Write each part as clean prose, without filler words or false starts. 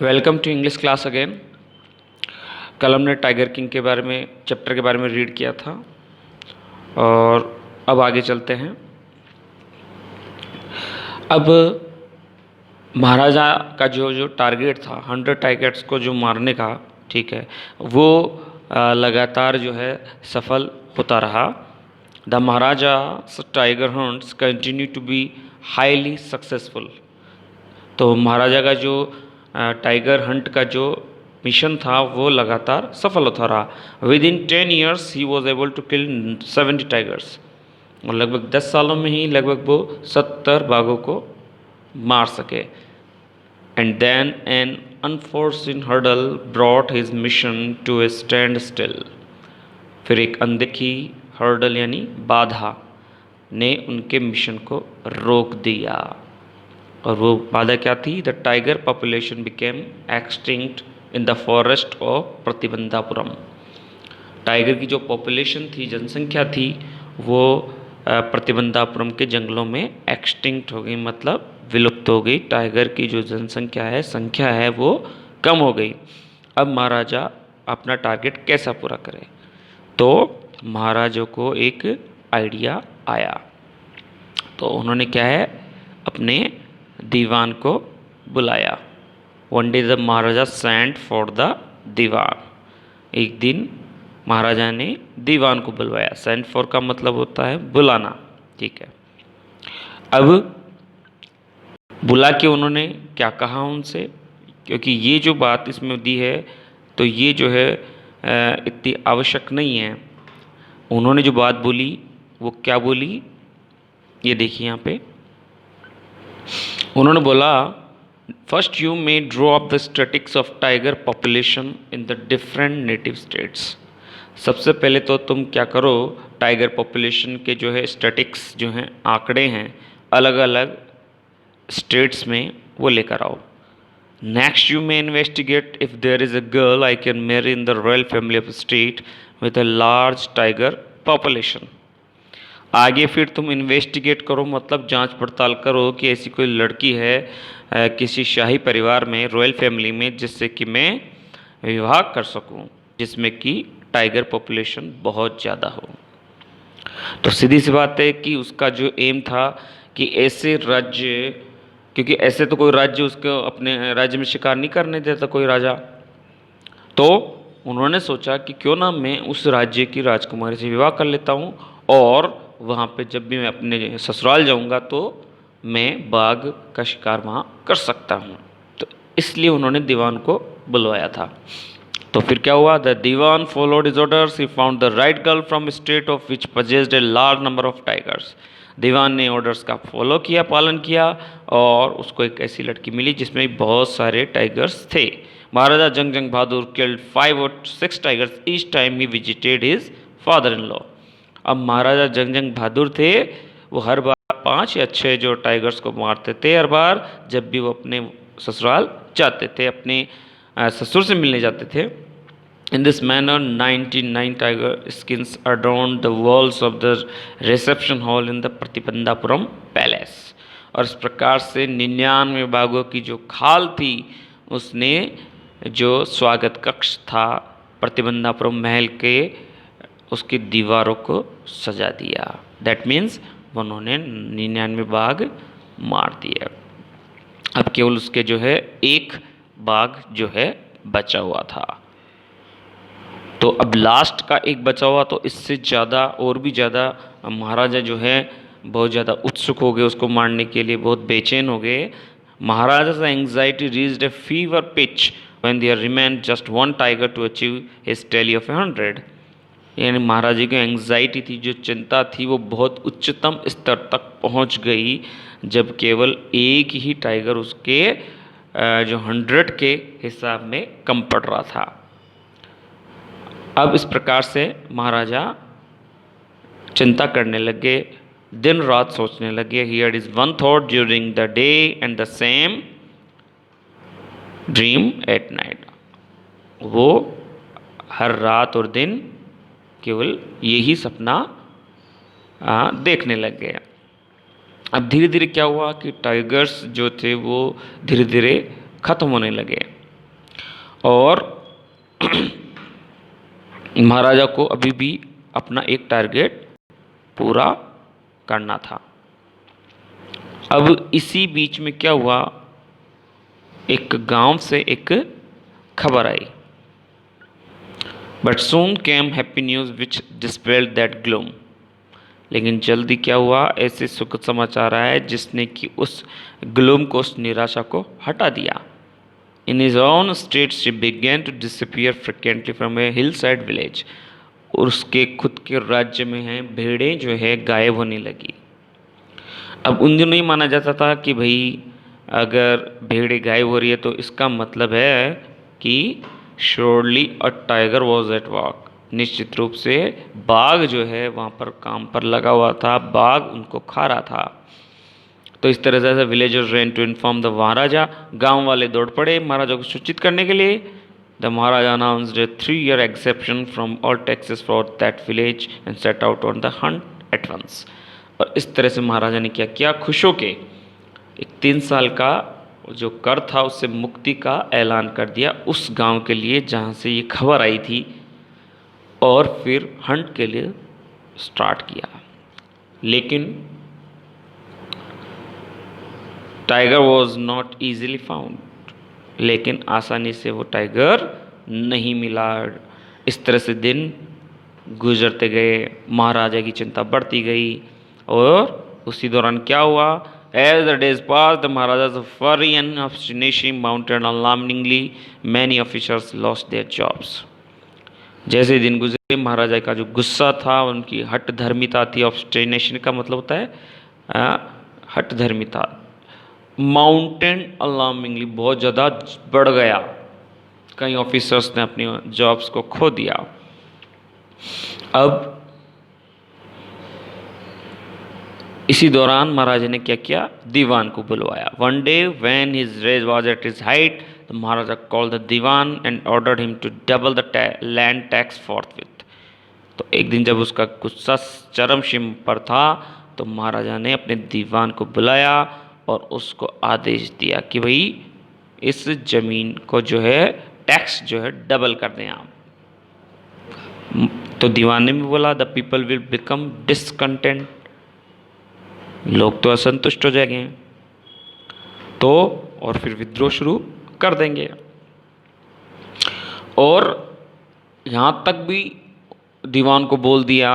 Welcome to English class again. कल हमने tiger king के बारे में चैप्टर के बारे में रीड किया था और अब आगे चलते हैं। अब महाराजा का जो टारगेट था 100 टाइगर्स को जो मारने का, ठीक है, वो लगातार जो है सफल होता रहा। The Maharaja tiger hunts continue to be highly successful. तो महाराजा का जो टाइगर हंट का जो मिशन था वो लगातार सफल होता रहा। Within 10 years he was able to kill 70 tigers. और लगभग 10 सालों में ही लगभग वो 70 बाघों को मार सके। And then an unforeseen hurdle brought his mission to a standstill. फिर एक अनदेखी हर्डल यानी बाधा ने उनके मिशन को रोक दिया। और वो बाधा क्या थी? The tiger population became extinct in the forest of Pratibandhapuram. Tiger की जो पॉपुलेशन थी, जनसंख्या थी, वो प्रतिबंधापुरम के जंगलों में एक्सटिंक्ट हो गई, मतलब विलुप्त हो गई। टाइगर की जो जनसंख्या है, संख्या है, वो कम हो गई। अब महाराजा अपना टारगेट कैसा पूरा करे? तो महाराजा को एक आइडिया आया। तो उन्होंने क्या है, अपने दीवान को बुलाया। One day the maharaja sent for the dewan. एक दिन महाराजा ने दीवान को बुलवाया। सेंट फॉर का मतलब होता है बुलाना, ठीक है। अब बुला के उन्होंने क्या कहा उनसे, क्योंकि ये जो बात इसमें दी है तो ये जो है इतनी आवश्यक नहीं है। उन्होंने जो बात बोली वो क्या बोली, ये देखिए यहाँ पे। उन्होंने बोला, first you may draw up the statics of tiger population in the different native states. सबसे पहले तो तुम क्या करो, टाइगर पॉपुलेशन के जो है स्टैटिक्स जो हैं, आंकड़े हैं, अलग अलग स्टेट्स में वो लेकर आओ। Next you may investigate if there is a girl I can marry in the royal family of state with a large tiger population. आगे फिर तुम इन्वेस्टिगेट करो, मतलब जांच पड़ताल करो कि ऐसी कोई लड़की है किसी शाही परिवार में, रॉयल फैमिली में, जिससे कि मैं विवाह कर सकूं, जिसमें कि टाइगर पॉपुलेशन बहुत ज़्यादा हो। तो सीधी सी बात है कि उसका जो एम था कि ऐसे राज्य, क्योंकि ऐसे तो कोई राज्य उसको अपने राज्य में शिकार नहीं करने देता कोई राजा, तो उन्होंने सोचा कि क्यों ना मैं उस राज्य की राजकुमारी से विवाह कर लेता हूँ और वहाँ पे जब भी मैं अपने ससुराल जाऊँगा तो मैं बाघ का शिकार वहाँ कर सकता हूँ। तो इसलिए उन्होंने दीवान को बुलवाया था। तो फिर क्या हुआ? The dewan followed his orders, he found the right girl from state of which possessed a large number of tigers. दीवान ने ऑर्डर्स का फॉलो किया, पालन किया, और उसको एक ऐसी लड़की मिली जिसमें बहुत सारे टाइगर्स थे। Maharaja Jung Bahadur killed 5 or 6 tigers each time he visited his father in law. अब महाराजा जंग बहादुर थे, वो हर बार 5 या 6 जो टाइगर्स को मारते थे हर बार जब भी वो अपने ससुराल जाते थे, अपने ससुर से मिलने जाते थे। In this manner, 99 tiger skins adorned the walls of the reception hall in the Pratibandhapuram palace. और इस प्रकार से 99 बाघों की जो खाल थी, उसने जो स्वागत कक्ष था प्रतिबंधापुरम महल के, उसकी दीवारों को सजा दिया। दैट मीन्स उन्होंने 99 बाघ मार दिए। अब केवल उसके जो है एक बाघ जो है बचा हुआ था। तो अब लास्ट का एक बचा हुआ, तो इससे ज़्यादा और भी ज़्यादा महाराजा जो है बहुत ज़्यादा उत्सुक हो गए उसको मारने के लिए, बहुत बेचैन हो गए। Maharaja's anxiety reached a fever pitch when there remained just 1 tiger to achieve his tally of 100। यानी महाराजा की एंग्जाइटी थी, जो चिंता थी, वो बहुत उच्चतम स्तर तक पहुंच गई जब केवल एक ही टाइगर उसके जो 100 के हिसाब में कम पड़ रहा था। अब इस प्रकार से महाराजा चिंता करने लगे, दिन रात सोचने लगे। He had is one thought during the day and the same dream at night. वो हर रात और दिन केवल यही सपना देखने लग गए। अब धीरे धीरे क्या हुआ कि टाइगर्स जो थे वो धीरे धीरे ख़त्म होने लगे। और महाराजा को अभी भी अपना एक टारगेट पूरा करना था। अब इसी बीच में क्या हुआ, एक गांव से एक खबर आई। But soon came happy news which dispelled that gloom. लेकिन जल्दी क्या हुआ, ऐसे सुख समाचार आया जिसने कि उस ग्लूम को, उस निराशा को हटा दिया। In his own state she began to disappear frequently from a hillside village. और उसके खुद के राज्य में है भेड़ें जो है गायब होने लगी। अब उन दिनों ही माना जाता था कि भाई अगर भेड़ें गायब हो रही है तो इसका मतलब है कि surely a tiger was at work. निश्चित रूप से बाघ जो है वहाँ पर काम पर लगा हुआ था, बाघ उनको खा रहा था। तो इस तरह से villagers ran to inform the maharaja. गांव वाले दौड़ पड़े महाराजा को सूचित करने के लिए। The Maharaja announced a 3-year exception from all taxes for that village and set out on the hunt at once. और इस तरह से महाराजा ने क्या किया, खुश होके एक 3 साल का जो कर था उससे मुक्ति का ऐलान कर दिया उस गांव के लिए जहां से ये खबर आई थी, और फिर हंट के लिए स्टार्ट किया। लेकिन tiger was not easily found. लेकिन आसानी से वो टाइगर नहीं मिला। इस तरह से दिन गुजरते गए, महाराजा की चिंता बढ़ती गई। और उसी दौरान क्या हुआ, as the days pass the maharaja's fury and obstinacy mounted alarmingly, many officers lost their jobs। जैसे दिन गुजरे महाराजा का जो गुस्सा था, उनकी हट धर्मिता थी। ऑब्स्टिनेशन का मतलब होता है हट धर्मिता। माउंटेन अलार्मिंगली, बहुत ज़्यादा बढ़ गया। कई ऑफिसर्स ने अपनी जॉब्स को खो दिया। अब इसी दौरान महाराजा ने क्या किया, दीवान को बुलवाया। One day when his rage was at his height, the maharaja called the dewan and ordered him to double the land tax forthwith. तो एक दिन जब उसका गुस्सा चरम सीमा पर था तो महाराजा ने अपने दीवान को बुलाया और उसको आदेश दिया कि भाई इस जमीन को जो है टैक्स जो है डबल कर दें आप। तो दीवान ने भी बोला, the people will become discontent. लोग तो असंतुष्ट हो जाएंगे तो और फिर विद्रोह शुरू कर देंगे। और यहाँ तक भी दीवान को बोल दिया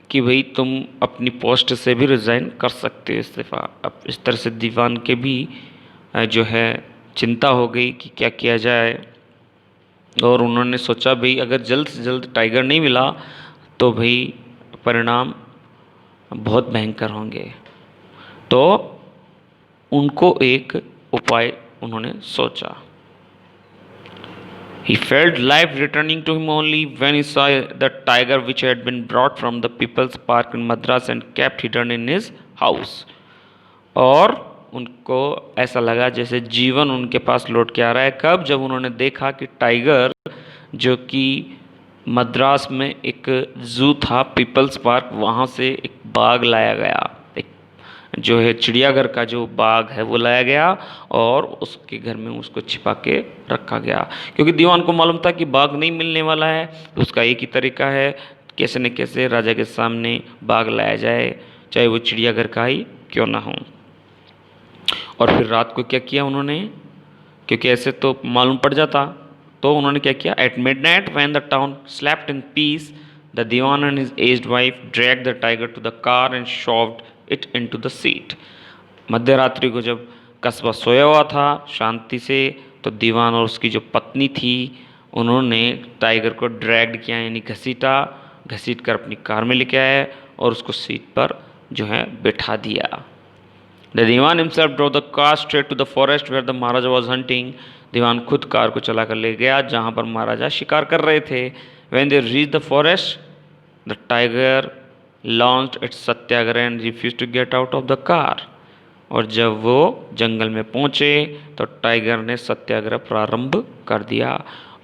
कि भाई तुम अपनी पोस्ट से भी रिज़ाइन कर सकते हो, इस्तीफ़ा। अब इस तरह से दीवान के भी जो है चिंता हो गई कि क्या किया जाए। और उन्होंने सोचा भाई अगर जल्द से जल्द टाइगर नहीं मिला तो भाई परिणाम बहुत भयंकर होंगे। तो उनको एक उपाय उन्होंने सोचा। He felt life returning to him only when he saw the tiger which had been brought from the People's Park in Madras and kept hidden in his house। और उनको ऐसा लगा जैसे जीवन उनके पास लौट के आ रहा है। कब, जब उन्होंने देखा कि टाइगर जो कि मद्रास में एक जू था, पीपल्स पार्क, वहाँ से एक बाघ लाया गया, जो है चिड़ियाघर का जो बाघ है वो लाया गया और उसके घर में उसको छिपा के रखा गया। क्योंकि दीवान को मालूम था कि बाघ नहीं मिलने वाला है, तो उसका एक ही तरीका है कैसे न कैसे राजा के सामने बाघ लाया जाए, चाहे वो चिड़ियाघर का ही क्यों ना हो। और फिर रात को क्या किया उन्होंने, क्योंकि ऐसे तो मालूम पड़ जाता, तो उन्होंने क्या किया, at midnight when the town slept in peace, the dewan and his aged wife dragged the tiger to the car and shoved it into the seat. मध्य रात्रि को जब कस्बा सोया हुआ था शांति से, तो दीवान और उसकी जो पत्नी थी उन्होंने टाइगर को ड्रैग्ड किया, यानी घसीट कर अपनी कार में लेके आए और उसको सीट पर जो है बैठा दिया। The dewan himself drove the car straight to the forest where the maharaja was hunting. दीवान खुद कार को चला कर ले गया जहाँ पर महाराजा शिकार कर रहे थे। When they reach the forest the tiger launched its satyagraha and refuse to get out of the car. और जब वो जंगल में पहुँचे तो टाइगर ने सत्याग्रह प्रारंभ कर दिया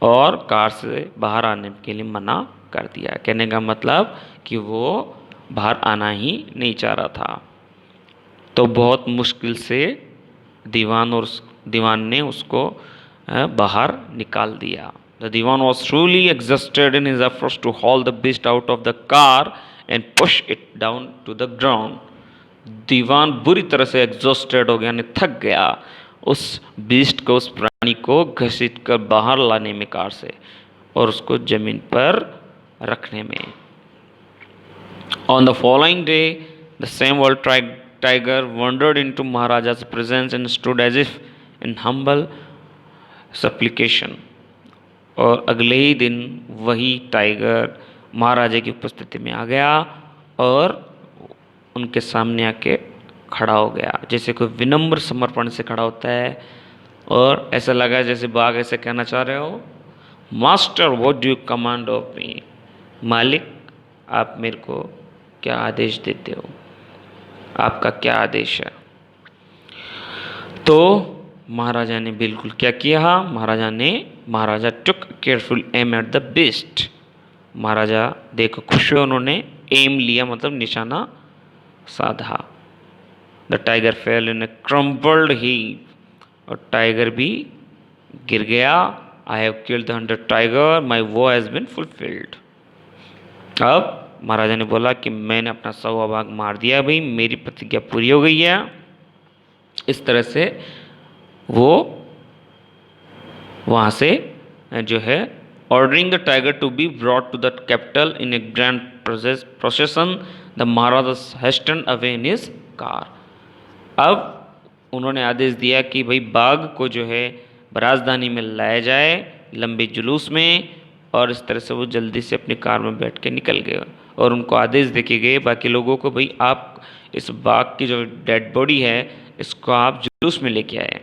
और कार से बाहर आने के लिए मना कर दिया। कहने का मतलब कि वो बाहर आना ही नहीं चाह रहा था। तो बहुत मुश्किल से दीवान ने उसको बाहर निकाल दिया। The Dewan was truly exhausted in his efforts to haul the beast out of the car and push it down to the ground. दीवान बुरी तरह से एग्जॉस्टेड हो गया, यानी थक गया उस बीस्ट को, उस प्राणी को घसीट कर बाहर लाने में कार से और उसको जमीन पर रखने में। On the following day, the same old tiger wandered into Maharaja's presence and stood as if in humble supplication. और अगले ही दिन वही टाइगर महाराजा की उपस्थिति में आ गया और उनके सामने आके खड़ा हो गया, जैसे कोई विनम्र समर्पण से खड़ा होता है। और ऐसा लगा जैसे बाघ ऐसे कहना चाह रहे हो, master what do you command of me, मालिक आप मेरे को क्या आदेश देते हो, आपका क्या आदेश है। तो महाराजा ने बिल्कुल क्या किया, maharaja took careful aim at the beast. महाराजा देखो खुश हुए, उन्होंने एम लिया मतलब निशाना साधा। The tiger fell in a crumbled heap, और टाइगर भी गिर गया। I have killed the 100 tiger, my vow has bin fulfilled. अब महाराजा ने बोला कि मैंने अपना 100वां बाघ मार दिया भाई, मेरी प्रतिज्ञा पूरी हो गई है। इस तरह से वो वहाँ से जो है ordering the tiger to be brought to the capital in a grand procession, the Maharaja hasten away in his car. अब उन्होंने आदेश दिया कि भाई बाघ को जो है राजधानी में लाया जाए लंबे जुलूस में, और इस तरह से वो जल्दी से अपनी कार में बैठ के निकल गए और उनको आदेश देके गए बाकी लोगों को, भाई आप इस बाघ की जो डेड बॉडी है इसको आप जुलूस में लेके आए।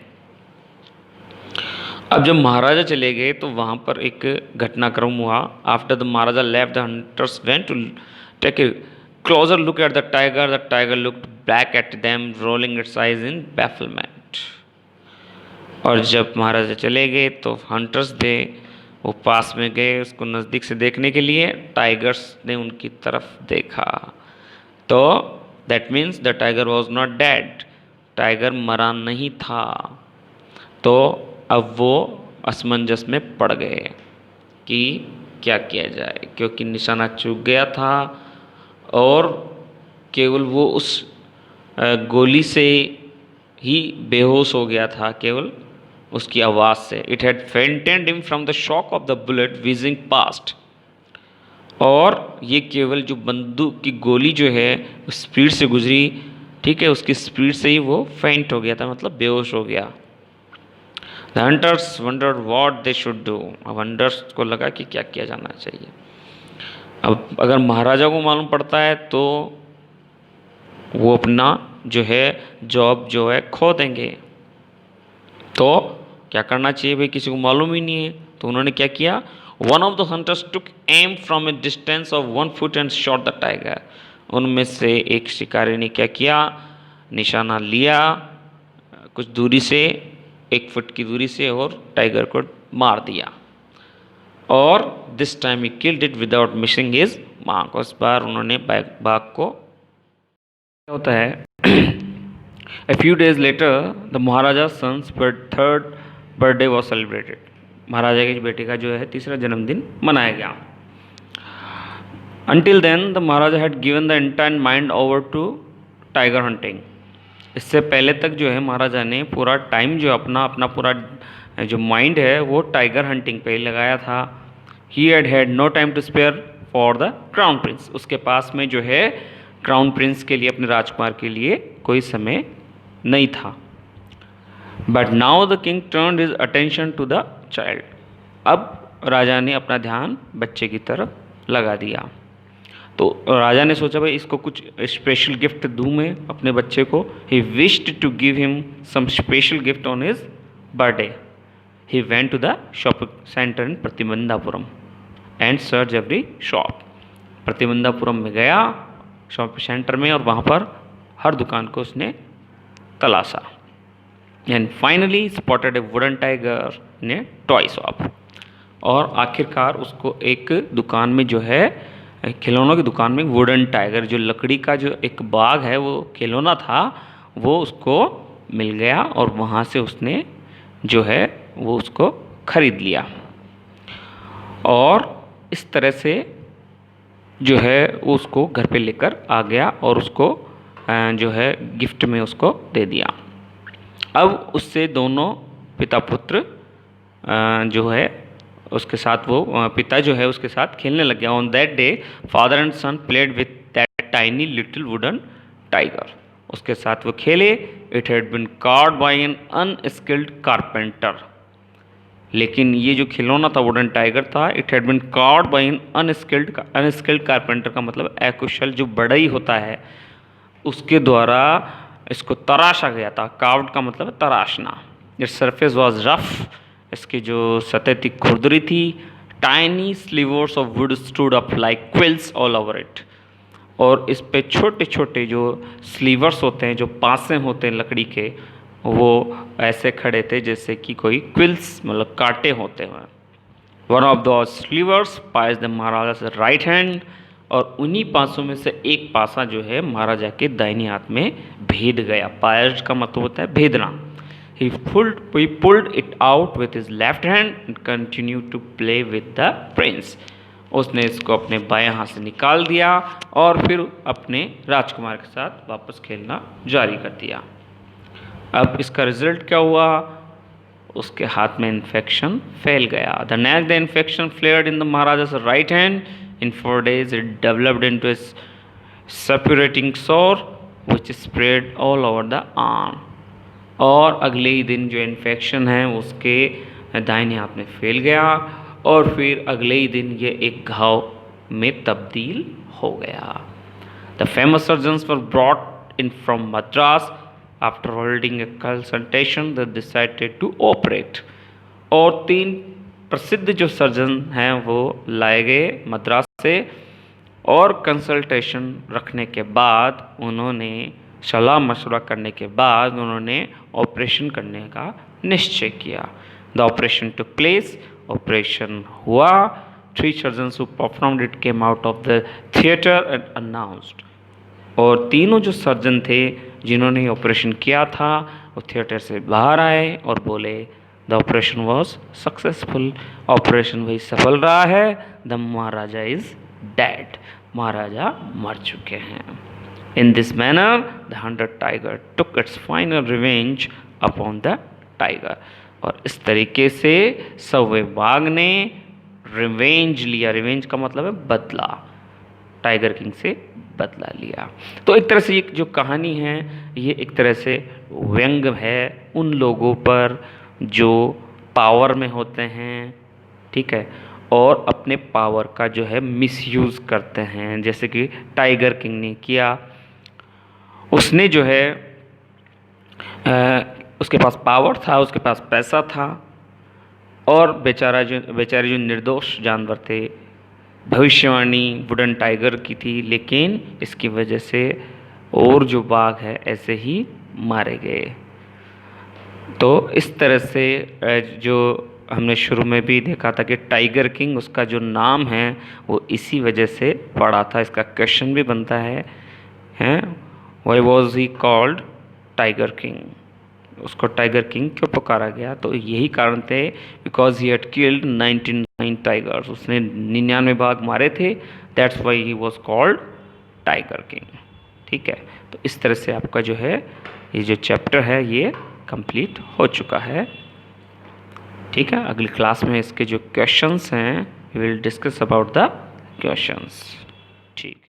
अब जब महाराजा चले गए तो वहाँ पर एक घटनाक्रम हुआ। After the maharaja left the hunters went to take a closer look at the tiger looked back at them rolling its eyes in bafflement. और जब महाराजा चले गए तो हंटर्स थे वो पास में गए उसको नज़दीक से देखने के लिए। टाइगर्स ने उनकी तरफ देखा तो that means the tiger was not dead, tiger मरा नहीं था। तो अब वो असमंजस में पड़ गए कि क्या किया जाए, क्योंकि निशाना चूक गया था और केवल वो उस गोली से ही बेहोश हो गया था, केवल उसकी आवाज़ से। It had fainted him from the shock of the bullet whizzing past. और ये केवल जो बंदूक की गोली जो है स्पीड से गुजरी, ठीक है, उसकी स्पीड से ही वो फेंट हो गया था, मतलब बेहोश हो गया। The hunters wondered what they should do. अब हंटर्स को लगा कि क्या किया जाना चाहिए। अब अगर महाराजा को मालूम पड़ता है तो वो अपना जो है जॉब जो है खो देंगे, तो क्या करना चाहिए भाई, किसी को मालूम ही नहीं है। तो उन्होंने क्या किया, one of the hunters took am from A distance of 1 foot and shot the tiger. उनमें से एक शिकारी ने क्या किया, निशाना लिया कुछ दूरी से, 1 फुट की दूरी से, और टाइगर को मार दिया। और this time he killed it without missing his mark. उस बार उन्होंने बाघ को, क्या होता है A few days later, the Maharaja's son's third birthday was celebrated. महाराजा के बेटे का जो है तीसरा जन्मदिन मनाया गया। Until then, the Maharaja had given the entire mind over to tiger hunting. इससे पहले तक जो है महाराजा ने पूरा टाइम जो अपना पूरा जो माइंड है वो टाइगर हंटिंग पे ही लगाया था। He had no time to spare for the crown prince. उसके पास में जो है क्राउन प्रिंस के लिए, अपने राजकुमार के लिए कोई समय नहीं था। But now the king turned his attention to the child. अब राजा ने अपना ध्यान बच्चे की तरफ लगा दिया। तो राजा ने सोचा भाई इसको कुछ स्पेशल गिफ्ट दूँ मैं अपने बच्चे को। He wished to give him some special gift on his birthday. He went to the shopping centre in Pratibandhapuram and search every shop. प्रतिबंधापुरम में गया शॉपिंग सेंटर में और वहाँ पर हर दुकान को उसने तलाशा। And finally spotted A wooden tiger in A toy shop. और आखिरकार उसको एक दुकान में जो है खिलौनों की दुकान में वुडन टाइगर, जो लकड़ी का जो एक बाघ है वो खिलौना था, वो उसको मिल गया और वहाँ से उसने जो है वो उसको खरीद लिया और इस तरह से जो है उसको घर पे लेकर आ गया और उसको जो है गिफ्ट में उसको दे दिया। अब उससे दोनों पिता पुत्र जो है उसके साथ वो पिता जो है उसके साथ खेलने लग गया। On that day father and son played with that tiny little wooden tiger. उसके साथ वो खेले। It had been carved by an unskilled carpenter. लेकिन ये जो खिलौना था वुडन टाइगर था, it had been carved by an unskilled carpenter का मतलब अकुशल जो बढ़ई होता है उसके द्वारा इसको तराशा गया था। कार्व्ड का मतलब तराशना। Its surface was rough. इसकी जो सतह थी खुरदरी थी। Tiny slivers of wood stood up like quills all over it. और इस पे छोटे छोटे जो स्लीवर्स होते हैं, जो पासे होते हैं लकड़ी के, वो ऐसे खड़े थे जैसे कि कोई क्विल्स मतलब कांटे होते हैं। One of the slivers pass the Maharaja right hand. और उन्हीं पासों में से एक पासा जो है महाराजा के दाहिने हाथ में भेद गया। पायज का मतलब होता है भेदना। He pulled it out with his left hand and continued to play with the prince. उसने इसको अपने बाएं हाथ से निकाल दिया और फिर अपने राजकुमार के साथ वापस खेलना जारी कर दिया। अब इसका रिजल्ट क्या हुआ? उसके हाथ में इन्फेक्शन फैल गया। The next day infection flared in the Maharaja's right hand. In 4 days it developed into a suppurating sore which spread all over the arm. और अगले ही दिन जो इन्फेक्शन है उसके दाहिने हाथ में फैल गया और फिर अगले ही दिन ये एक घाव में तब्दील हो गया। The famous surgeons were brought in from Madras. After holding a consultation they decided to operate. और 3 प्रसिद्ध जो सर्जन हैं वो लाए गए मद्रास से और कंसल्टेशन रखने के बाद उन्होंने सलाह मशवरा करने के बाद उन्होंने ऑपरेशन करने का निश्चय किया। The operation took place. Operation हुआ। 3 surgeons who performed it came out of the theatre and announced. और तीनों जो सर्जन थे जिन्होंने ऑपरेशन किया था वो थिएटर से बाहर आए और बोले the operation was successful. Operation वही सफल रहा है। The Maharaja is dead. Maharaja मर चुके हैं। In this manner, the hunted tiger took its final revenge upon the tiger. और इस तरीके से सौवे बाघ ने रिवेंज लिया। रिवेंज का मतलब है बदला। टाइगर किंग से बदला लिया। तो एक तरह से ये जो कहानी है ये एक तरह से व्यंग है उन लोगों पर जो पावर में होते हैं, ठीक है, और अपने पावर का जो है मिसयूज़ करते हैं, जैसे कि टाइगर किंग ने किया। उसने जो है उसके पास पावर था, उसके पास पैसा था और बेचारे जो निर्दोष जानवर थे, भविष्यवाणी वुडन टाइगर की थी, लेकिन इसकी वजह से और जो बाघ है ऐसे ही मारे गए। तो इस तरह से जो हमने शुरू में भी देखा था कि टाइगर किंग उसका जो नाम है वो इसी वजह से पड़ा था। इसका क्वेश्चन भी बनता है Why was he called tiger king? उसको टाइगर किंग क्यों पुकारा गया? तो यही कारण थे because he had killed 99 tigers. उसने 99 बाघ मारे थे। That's why he was called tiger king. ठीक है, तो इस तरह से आपका जो है ये जो चैप्टर है ये कंप्लीट हो चुका है। ठीक है, अगली क्लास में इसके जो क्वेश्चंस हैं we will discuss about the questions. ठीक।